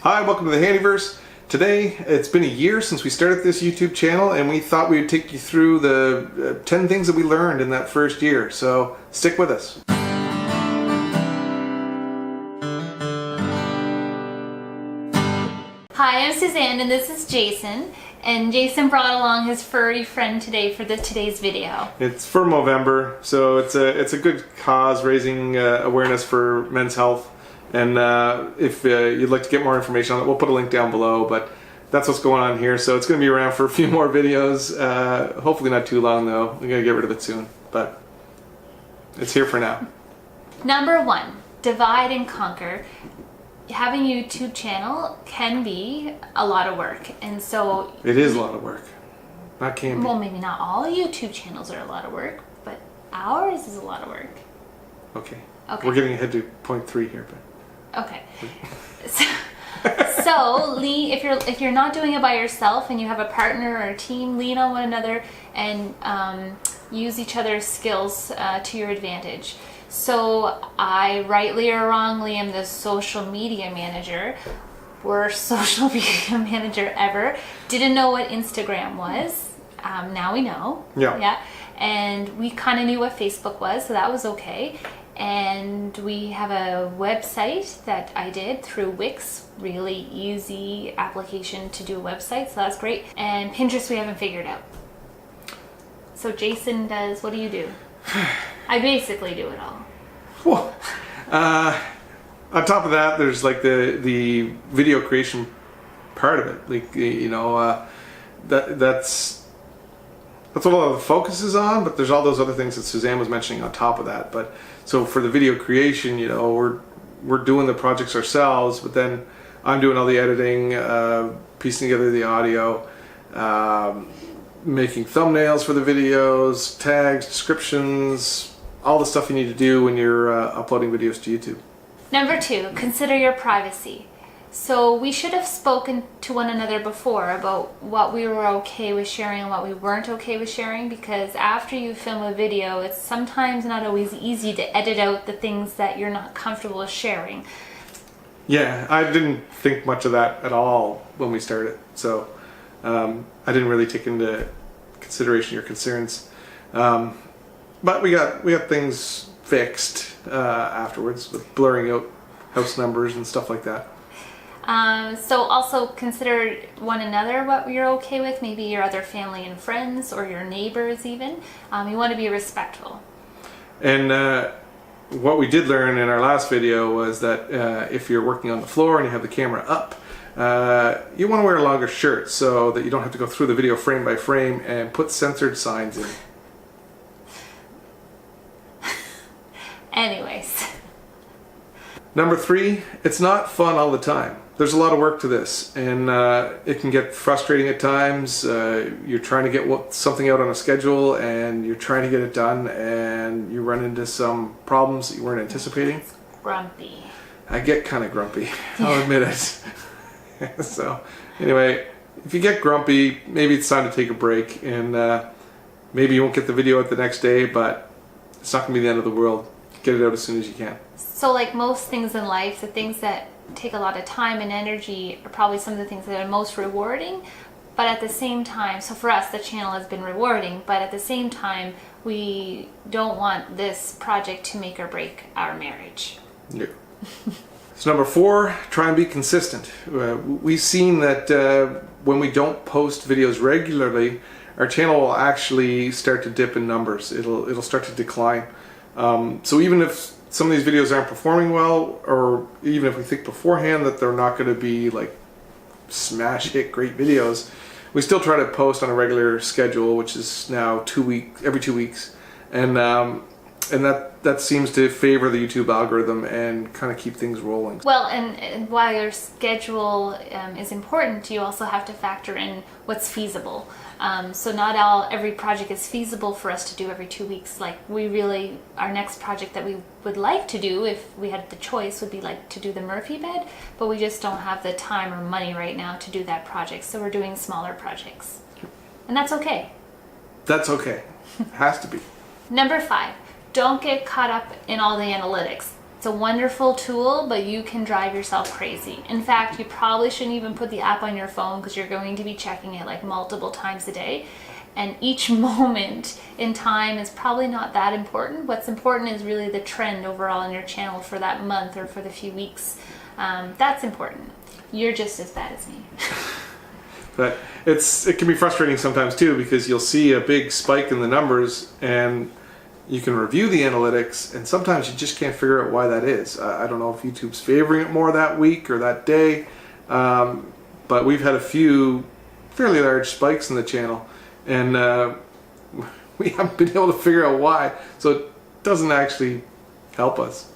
Hi, welcome to the Handyverse. Today, it's been a year since we started this YouTube channel, and we thought we would take you through the 10 things that we learned in that first year. So stick with us. Hi, I'm Suzanne and this is Jason. And Jason brought along his furry friend today for today's video. It's for Movember, so it's a good cause, raising awareness for men's health. And if you'd like to get more information on it, we'll put a link down below. But that's what's going on here. So it's going to be around for a few more videos. Hopefully not too long though. We're going to get rid of it soon. But it's here for now. Number 1, divide and conquer. Having a YouTube channel can be a lot of work, and so it is a lot of work. Not can be. Well, maybe not all YouTube channels are a lot of work, but ours is a lot of work. Okay. We're getting ahead to point 3 here, but okay. So if you're not doing it by yourself and you have a partner or a team, lean on one another and use each other's skills to your advantage. So I, rightly or wrongly, am the social media manager. Worst social media manager ever. Didn't know what Instagram was. Now we know. Yeah. And we kind of knew what Facebook was, so that was okay. And we have a website that I did through Wix. Really easy application to do a website, so that's great. And Pinterest we haven't figured out. So Jason does, what do you do? I basically do it all. Well, on top of that, there's like the video creation part of it. Like, you know, that's what a lot of the focus is on, but there's all those other things that Suzanne was mentioning on top of that. But so for the video creation, you know, we're doing the projects ourselves, but then I'm doing all the editing, piecing together the audio, making thumbnails for the videos, tags, descriptions, all the stuff you need to do when you're uploading videos to YouTube. Number 2, consider your privacy. So we should have spoken to one another before about what we were okay with sharing and what we weren't okay with sharing, because after you film a video, it's sometimes not always easy to edit out the things that you're not comfortable with sharing. Yeah, I didn't think much of that at all when we started, so I didn't really take into consideration your concerns. But we got things fixed afterwards with blurring out house numbers and stuff like that. So also consider one another what you're okay with, maybe your other family and friends or your neighbors even. You want to be respectful. And what we did learn in our last video was that if you're working on the floor and you have the camera up, you want to wear a longer shirt so that you don't have to go through the video frame by frame and put censored signs in. Anyways. Number 3, it's not fun all the time. There's a lot of work to this, and it can get frustrating at times. You're trying to get something out on a schedule, and you're trying to get it done, and you run into some problems that you weren't anticipating. Grumpy. I get kind of grumpy, I'll admit it. So, anyway, if you get grumpy, maybe it's time to take a break, and maybe you won't get the video out the next day, but it's not going to be the end of the world. Get it out as soon as you can. So like most things in life, the things that take a lot of time and energy are probably some of the things that are most rewarding, but at the same time, so for us the channel has been rewarding, but at the same time we don't want this project to make or break our marriage. No. So number 4, try and be consistent. We've seen that when we don't post videos regularly, our channel will actually start to dip in numbers. It'll start to decline. So even if some of these videos aren't performing well, or even if we think beforehand that they're not going to be like smash hit great videos, we still try to post on a regular schedule, which is now every 2 weeks, and that seems to favor the YouTube algorithm and kind of keep things rolling. Well, and while your schedule is important, you also have to factor in what's feasible. So not every project is feasible for us to do every 2 weeks. Like our next project that we would like to do, if we had the choice, would be like to do the Murphy bed, but we just don't have the time or money right now to do that project. So we're doing smaller projects, and that's okay. That's okay. Has to be. Number 5, don't get caught up in all the analytics. It's a wonderful tool, but you can drive yourself crazy. In fact, you probably shouldn't even put the app on your phone because you're going to be checking it like multiple times a day. And each moment in time is probably not that important. What's important is really the trend overall in your channel for that month or for the few weeks. That's important. You're just as bad as me. But it can be frustrating sometimes too, because you'll see a big spike in the numbers and you can review the analytics, and sometimes you just can't figure out why that is. I don't know if YouTube's favoring it more that week or that day, but we've had a few fairly large spikes in the channel, and we haven't been able to figure out why, so it doesn't actually help us.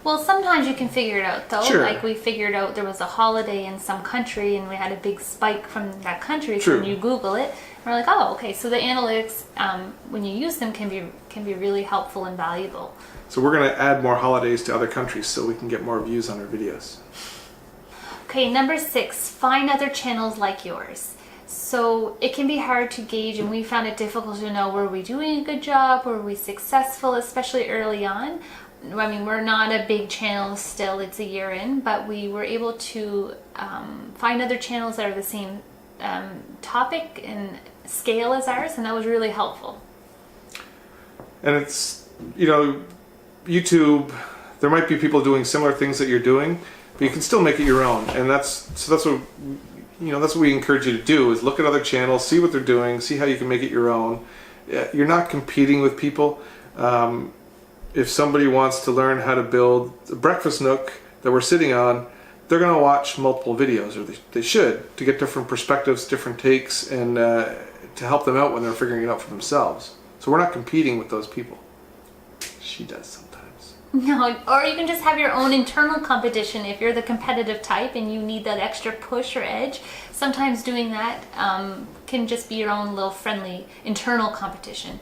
Well, sometimes you can figure it out though. Sure. Like we figured out there was a holiday in some country and we had a big spike from that country. So True. when you Google it, we're like, oh, okay. So the analytics, when you use them, can be really helpful and valuable. So we're going to add more holidays to other countries so we can get more views on our videos. Okay, number 6, find other channels like yours. So it can be hard to gauge, and we found it difficult to know, were we doing a good job? Were we successful, especially early on? I mean, we're not a big channel still, it's a year in, but we were able to find other channels that are the same topic and scale as ours, and that was really helpful. And it's, you know, YouTube, there might be people doing similar things that you're doing, but you can still make it your own. And that's what, you know, that's what we encourage you to do, is look at other channels, see what they're doing, see how you can make it your own. You're not competing with people. If somebody wants to learn how to build a breakfast nook that we're sitting on, they're going to watch multiple videos, or they should, to get different perspectives, different takes, and to help them out when they're figuring it out for themselves. So we're not competing with those people. She does sometimes. No, or you can just have your own internal competition if you're the competitive type and you need that extra push or edge. Sometimes doing that can just be your own little friendly internal competition.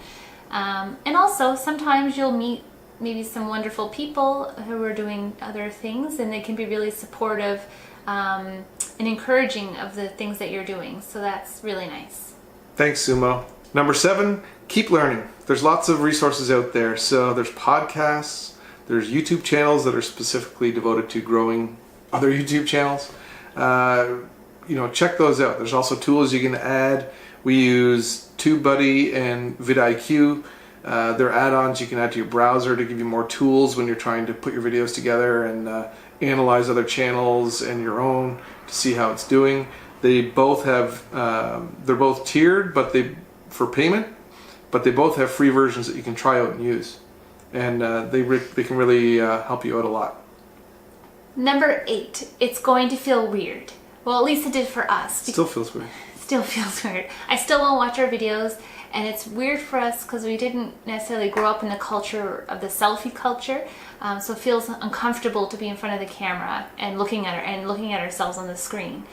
And also, sometimes you'll meet maybe some wonderful people who are doing other things, and they can be really supportive and encouraging of the things that you're doing. So that's really nice. Thanks, Sumo. Number 7, keep learning. There's lots of resources out there. So there's podcasts, there's YouTube channels that are specifically devoted to growing other YouTube channels. You know, check those out. There's also tools you can add. We use TubeBuddy and VidIQ. They're add-ons you can add to your browser to give you more tools when you're trying to put your videos together and analyze other channels and your own to see how it's doing. They both have, they're both tiered, but for payment, but they both have free versions that you can try out and use. And they can really help you out a lot. Number 8, it's going to feel weird. Well, at least it did for us. Still feels weird. Still feels weird. I still won't watch our videos, and it's weird for us because we didn't necessarily grow up in the culture of the selfie culture, so it feels uncomfortable to be in front of the camera and looking at ourselves on the screen.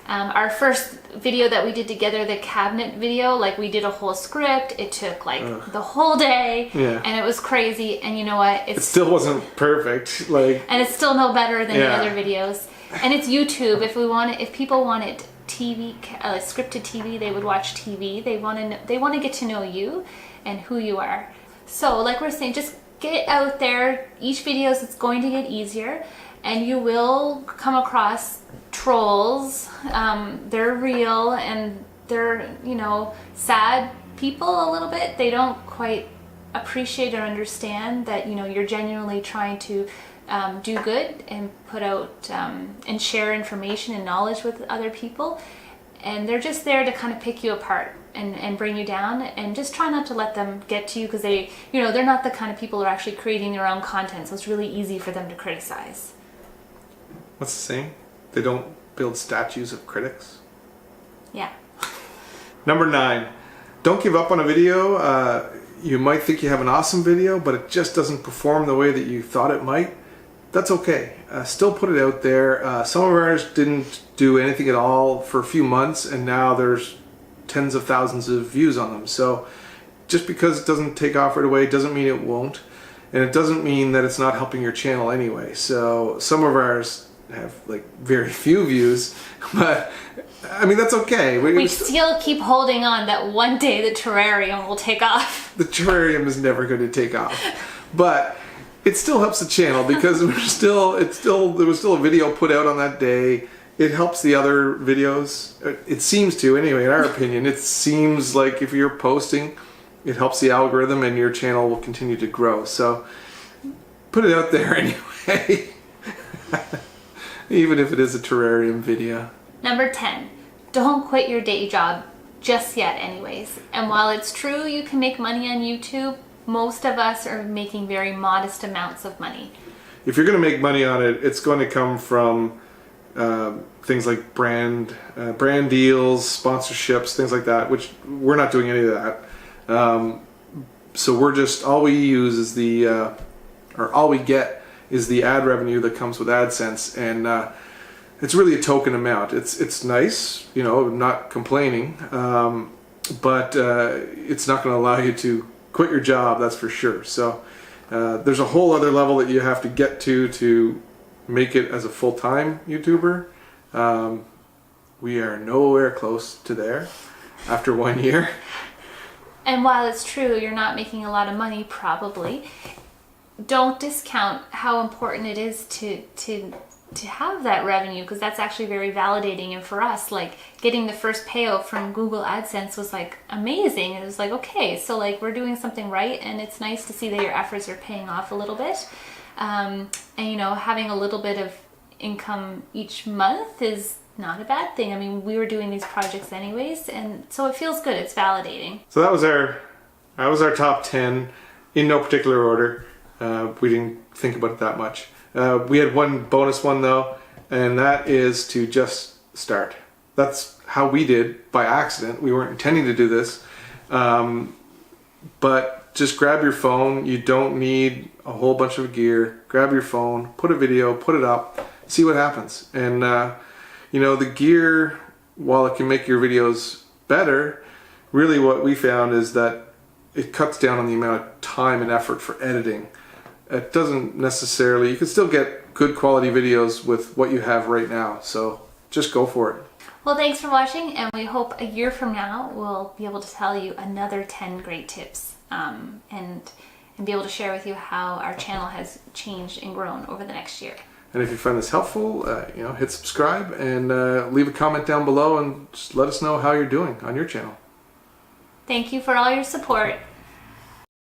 Our first video that we did together, the cabinet video, like we did a whole script. It took like the whole day, and it was crazy. And you know what? It still wasn't perfect, like, and it's still no better than the other videos. And it's YouTube. If people wanted TV, scripted TV, they would watch TV. They want to get to know you and who you are. So, like we're saying, just get out there. Each video is going to get easier, and you will come across trolls. They're real, and they're, you know, sad people a little bit. They don't quite appreciate or understand that, you know, you're genuinely trying to do good and put out and share information and knowledge with other people, and they're just there to kind of pick you apart and bring you down, and just try not to let them get to you, because they, you know, they're not the kind of people who are actually creating their own content, so it's really easy for them to criticize. What's the saying? They don't build statues of critics. Yeah. Number 9, don't give up on a video. You might think you have an awesome video, but it just doesn't perform the way that you thought it might. That's okay. Still put it out there. Some of ours didn't do anything at all for a few months, and now there's tens of thousands of views on them. So just because it doesn't take off right away doesn't mean it won't, and it doesn't mean that it's not helping your channel anyway. So some of ours have like very few views, but I mean, that's okay. We still keep holding on that one day the terrarium will take off. The terrarium is never going to take off, but it still helps the channel because there was still a video put out on that day. It helps the other videos. It seems to, anyway, in our opinion. It seems like if you're posting, it helps the algorithm and your channel will continue to grow. So put it out there anyway. Even if it is a terrarium video. Number 10, don't quit your day job just yet anyways. And while it's true you can make money on YouTube, most of us are making very modest amounts of money. If you're going to make money on it, it's going to come from things like brand deals, sponsorships, things like that, which we're not doing any of that. So we're just, all we use is all we get is the ad revenue that comes with AdSense, and it's really a token amount. It's nice, you know, not complaining, but it's not going to allow you to quit your job, that's for sure. So there's a whole other level that you have to get to make it as a full-time YouTuber. We are nowhere close to there after 1 year. And while it's true you're not making a lot of money, probably, don't discount how important it is to have that revenue, because that's actually very validating. And for us, like, getting the first payout from Google AdSense was like amazing. It was like, okay, so like we're doing something right, and it's nice to see that your efforts are paying off a little bit. And you know, having a little bit of income each month is not a bad thing. I mean, we were doing these projects anyways, and so it feels good. It's validating. So that was our top 10 in no particular order. We didn't think about it that much. We had one bonus one though, and that is to just start. That's how we did by accident. We weren't intending to do this, but just grab your phone. You don't need a whole bunch of gear. Grab your phone, put a video, put it up, see what happens. And you know, the gear, while it can make your videos better, really what we found is that it cuts down on the amount of time and effort for editing. It doesn't necessarily, you can still get good quality videos with what you have right now, so just go for it. Well, thanks for watching, and we hope a year from now we'll be able to tell you another 10 great tips, and be able to share with you how our channel has changed and grown over the next year. And if you find this helpful, you know, hit subscribe and leave a comment down below and just let us know how you're doing on your channel. Thank you for all your support.